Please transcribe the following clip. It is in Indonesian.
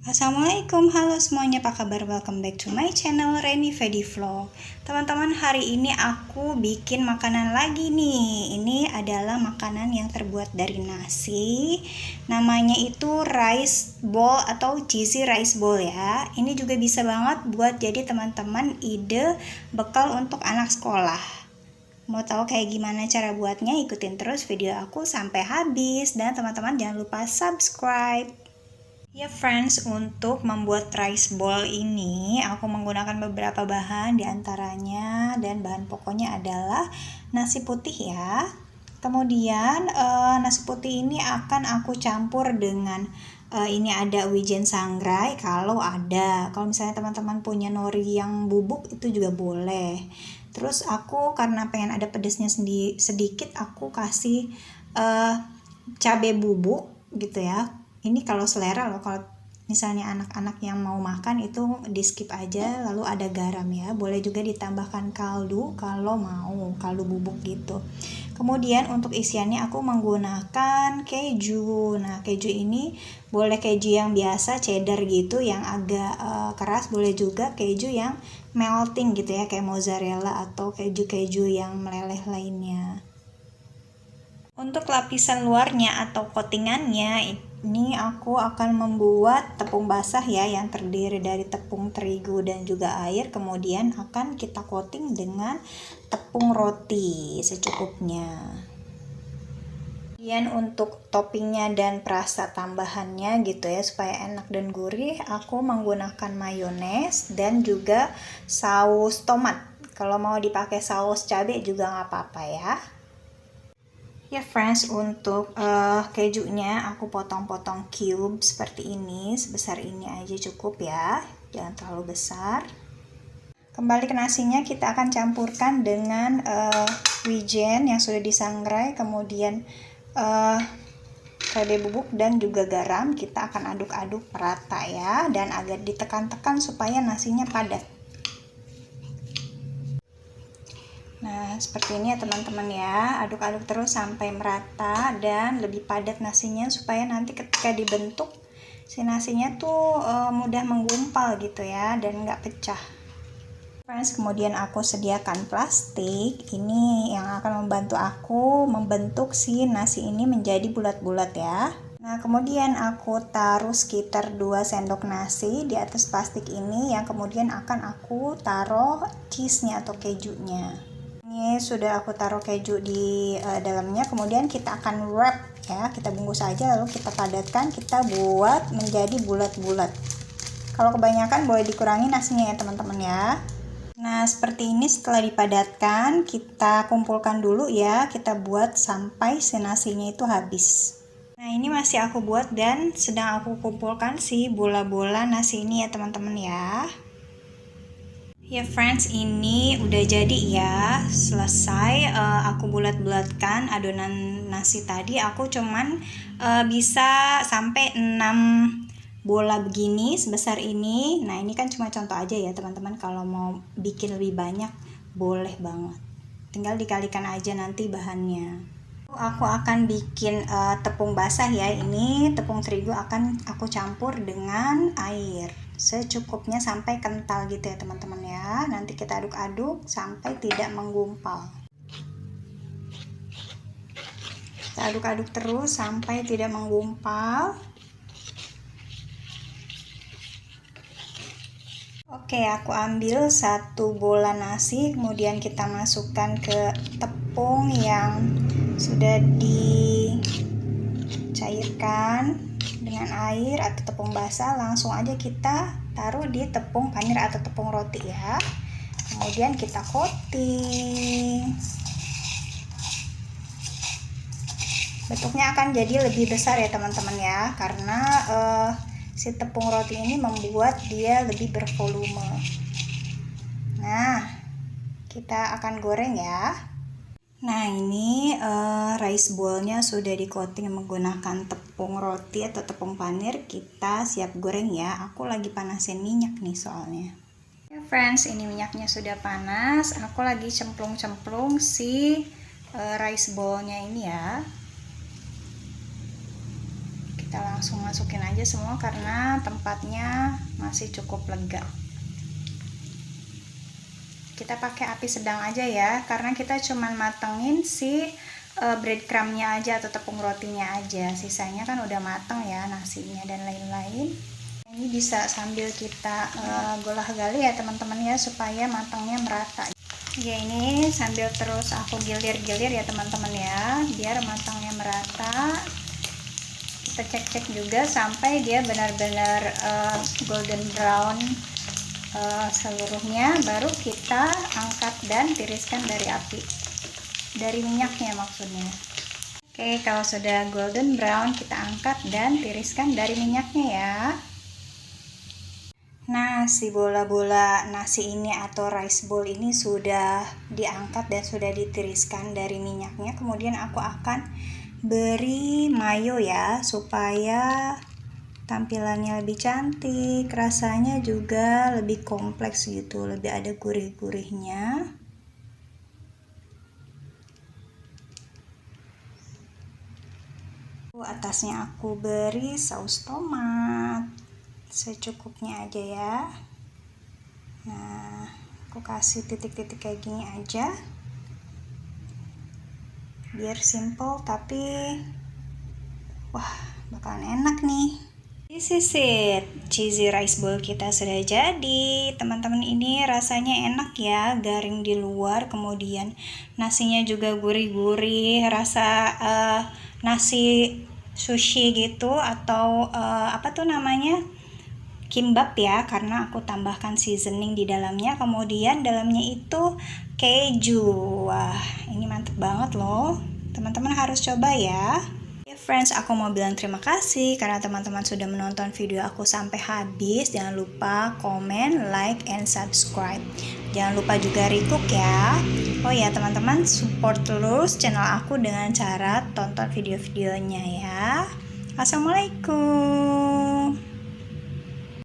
Assalamualaikum, halo semuanya, apa kabar? Welcome back to my channel Reni Vedi Vlog. Teman-teman, hari ini aku bikin makanan lagi nih. Ini adalah makanan yang terbuat dari nasi. Namanya itu rice bowl atau cheesy rice bowl ya. Ini juga bisa banget buat jadi teman-teman ide bekal untuk anak sekolah. Mau tahu kayak gimana cara buatnya? Ikutin terus video aku sampai habis. Dan teman-teman jangan lupa subscribe. Ya friends, untuk membuat rice bowl ini aku menggunakan beberapa bahan diantaranya, dan bahan pokoknya adalah nasi putih ya. Kemudian nasi putih ini akan aku campur dengan ini ada wijen sangrai kalau ada. Kalau misalnya teman-teman punya nori yang bubuk itu juga boleh. Terus aku karena pengen ada pedasnya sedikit, aku kasih cabai bubuk gitu ya. Ini kalau selera loh, kalau misalnya anak-anak yang mau makan itu di skip aja. Lalu ada garam ya, boleh juga ditambahkan kaldu kalau mau, kaldu bubuk gitu. Kemudian untuk isiannya aku menggunakan keju. Nah keju ini boleh keju yang biasa cheddar gitu yang agak keras, boleh juga keju yang melting gitu ya, kayak mozzarella atau keju-keju yang meleleh lainnya. Untuk lapisan luarnya atau coatingannya, ini aku akan membuat tepung basah ya, yang terdiri dari tepung terigu dan juga air. Kemudian akan kita coating dengan tepung roti secukupnya. Kemudian untuk toppingnya dan perasa tambahannya gitu ya, supaya enak dan gurih, aku menggunakan mayones dan juga saus tomat. Kalau mau dipakai saus cabai juga nggak apa-apa ya. Ya friends, untuk kejunya aku potong-potong cube seperti ini, sebesar ini aja cukup ya, jangan terlalu besar. Kembali ke nasinya, kita akan campurkan dengan wijen yang sudah disangrai, kemudian cabai bubuk dan juga garam. Kita akan aduk-aduk merata ya, dan agak ditekan-tekan supaya nasinya padat. Nah seperti ini ya teman-teman ya, aduk-aduk terus sampai merata dan lebih padat nasinya, supaya nanti ketika dibentuk si nasinya tuh mudah menggumpal gitu ya, dan nggak pecah. Friends, kemudian aku sediakan plastik ini yang akan membantu aku membentuk si nasi ini menjadi bulat-bulat ya. Nah kemudian aku taruh sekitar 2 sendok nasi di atas plastik ini, yang kemudian akan aku taruh cheese-nya atau kejunya. Ini sudah aku taruh keju di dalamnya, kemudian kita akan wrap ya, kita bungkus saja lalu kita padatkan, kita buat menjadi bulat-bulat. Kalau kebanyakan boleh dikurangi nasinya ya teman-teman ya. Nah seperti ini, setelah dipadatkan kita kumpulkan dulu ya, kita buat sampai si nasinya itu habis. Nah ini masih aku buat dan sedang aku kumpulkan si bola-bola nasi ini ya teman-teman ya. Ya friends, ini udah jadi ya, selesai aku bulat-bulatkan adonan nasi tadi. Aku cuman bisa sampai 6 bola begini sebesar ini. Nah ini kan cuma contoh aja ya teman-teman, kalau mau bikin lebih banyak boleh banget, tinggal dikalikan aja nanti bahannya. Aku akan bikin tepung basah ya, ini tepung terigu akan aku campur dengan air secukupnya sampai kental gitu ya teman-teman ya. Nanti kita aduk-aduk sampai tidak menggumpal. Kita aduk-aduk terus sampai tidak menggumpal. Oke, aku ambil 1 bola nasi, kemudian kita masukkan ke tepung yang sudah dicairkan dengan air atau tepung basah. Langsung aja kita taruh di tepung panir atau tepung roti ya, kemudian kita coating. Bentuknya akan jadi lebih besar ya teman-teman ya, karena si tepung roti ini membuat dia lebih bervolume. Nah kita akan goreng ya. Nah ini rice bowl-nya sudah di coating menggunakan tepung roti atau tepung panir. Kita siap goreng ya. Aku lagi panasin minyak nih soalnya. Ya friends, ini minyaknya sudah panas. Aku lagi cemplung-cemplung si rice bowl-nya ini ya. Kita Kita langsung masukin aja semua karena tempatnya masih cukup lega. Kita pakai api sedang aja ya, karena kita cuman matengin si breadcrumbnya aja atau tepung rotinya aja. Sisanya kan udah mateng ya, nasinya dan lain-lain. Ini bisa sambil kita golah-gali ya teman-teman ya, supaya matangnya merata. Ya, ini sambil terus aku gilir-gilir ya teman-teman ya, biar matangnya merata. Kita cek-cek juga sampai dia benar-benar golden brown seluruhnya, baru kita angkat dan tiriskan dari api, dari minyaknya maksudnya. Oke, kalau sudah golden brown kita angkat dan tiriskan dari minyaknya ya. Nah, si bola-bola nasi ini atau rice bowl ini sudah diangkat dan sudah ditiriskan dari minyaknya. Kemudian aku akan beri mayo ya, supaya tampilannya lebih cantik, rasanya juga lebih kompleks gitu, lebih ada gurih-gurihnya. Atasnya aku beri saus tomat secukupnya aja ya. Nah, aku kasih titik-titik kayak gini aja, biar simple tapi wah, bakalan enak nih. This is it, cheesy rice bowl kita sudah jadi teman-teman. Ini rasanya enak ya, garing di luar, kemudian nasinya juga gurih-gurih, rasa nasi sushi gitu, atau apa tuh namanya, kimbap ya, karena aku tambahkan seasoning di dalamnya. Kemudian dalamnya itu keju. Wah, ini mantep banget loh, teman-teman harus coba ya. Friends, aku mau bilang terima kasih karena teman-teman sudah menonton video aku sampai habis. Jangan lupa komen, like, and subscribe. Jangan lupa juga recook ya. Oh ya teman-teman, support terus channel aku dengan cara tonton video-videonya ya. Assalamualaikum.